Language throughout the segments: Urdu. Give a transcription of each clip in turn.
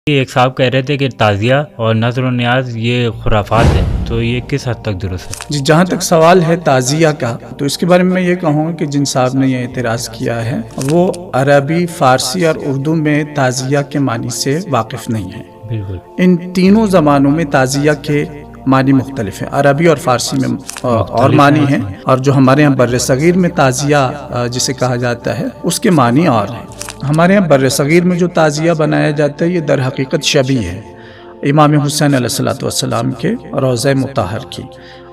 ایک صاحب کہہ رہے تھے کہ تعزیہ اور نذر و نیاز یہ خرافات ہیں، تو یہ کس حد تک درست ہے؟ جی، جہاں تک سوال ہے تعزیہ کا، تو اس کے بارے میں یہ کہوں گا کہ جن صاحب نے یہ اعتراض کیا ہے وہ عربی، فارسی اور اردو میں تعزیہ کے معنی سے واقف نہیں ہے۔ بالکل، ان تینوں زبانوں میں تعزیہ کے معنی مختلف ہیں، عربی اور فارسی میں اور معنی ہیں، اور جو ہمارے یہاں بر صغیر میں تعزیہ جسے کہا جاتا ہے اس کے معنی اور ہیں۔ ہمارے یہاں بر صغیر میں جو تعزیہ بنایا جاتا ہے یہ در حقیقت شبیہ ہے امام حسین علیہ السلام کے روضہ مطہر کی،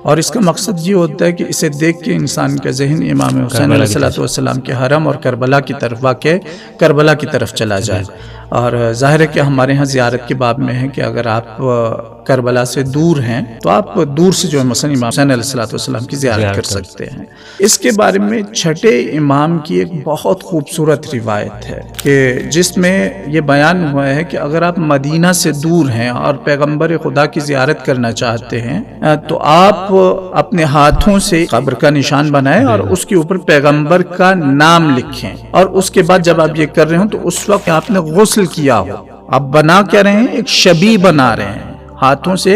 اور اس کا مقصد یہ ہوتا ہے کہ اسے دیکھ کے انسان کا ذہن امام حسین علیہ السلام کے حرم اور کربلا کی طرف، واقع کربلا کی طرف چلا جائے۔ اور ظاہر ہے کہ ہمارے ہاں زیارت کے باب میں ہے کہ اگر آپ کربلا سے دور ہیں تو آپ دور سے جو ہے مثلا امام حسین علیہ السلام کی زیارت کر سکتے ہیں۔ اس کے بارے میں چھٹے امام کی ایک بہت خوبصورت روایت ہے کہ جس میں یہ بیان ہوا ہے کہ اگر آپ مدینہ سے دور ہیں اور پیغمبر خدا کی زیارت کرنا چاہتے ہیں تو آپ اپنے ہاتھوں سے قبر کا نشان بنائیں اور اس کے اوپر پیغمبر کا نام لکھیں، اور اس کے بعد جب آپ یہ کر رہے ہوں تو اس وقت آپ نے غسل کیا ہو، آپ بنا کیا رہے ہیں، ایک شبیہ بنا رہے ہیں، ہاتھوں سے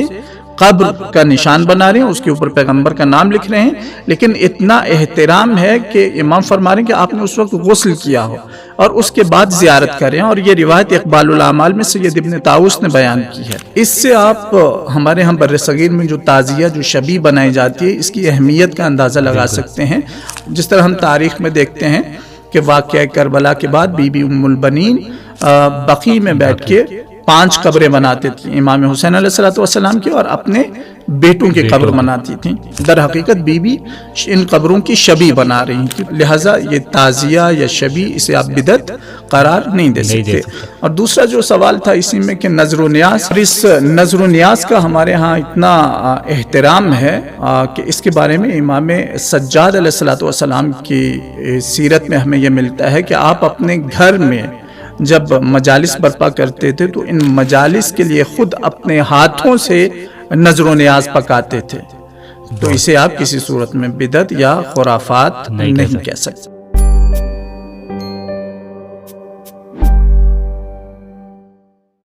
قبر کا نشان بنا رہے ہیں، اس کے اوپر پیغمبر کا نام لکھ رہے ہیں، لیکن اتنا احترام ہے کہ امام فرما رہے ہیں کہ آپ نے اس وقت غسل کیا ہو اور اس کے بعد زیارت کریں، اور یہ روایت اقبال الاعمال میں سید ابن طاؤس نے بیان کی ہے۔ اس سے آپ ہمارے ہاں بر صغیر میں جو تعزیہ، جو شبیہ بنائی جاتی ہے، اس کی اہمیت کا اندازہ لگا سکتے ہیں۔ جس طرح ہم تاریخ میں دیکھتے ہیں کہ واقعہ کربلا کے بعد بی بی ام البنین بقیع میں بیٹھ کے 5 قبریں بناتے تھیں، امام حسین علیہ السلام کی اور اپنے بیٹوں کی قبر بناتی تھیں۔ در حقیقت بی بی ان قبروں کی شبیہ بنا رہی تھیں، لہٰذا یہ تعزیہ یا شبیہ اسے آپ بدعت قرار نہیں دے سکتے۔ اور دوسرا جو سوال تھا اسی میں کہ نذر و نیاز، اس نذر و نیاز کا ہمارے ہاں اتنا احترام ہے کہ اس کے بارے میں امام سجاد علیہ السلام کی سیرت میں ہمیں یہ ملتا ہے کہ آپ اپنے گھر میں جب مجالس برپا کرتے تھے تو ان مجالس کے لیے خود اپنے ہاتھوں سے نذر و نیاز پکاتے تھے، تو اسے آپ کسی صورت میں بدعت یا خرافات نہیں کہہ سکتے۔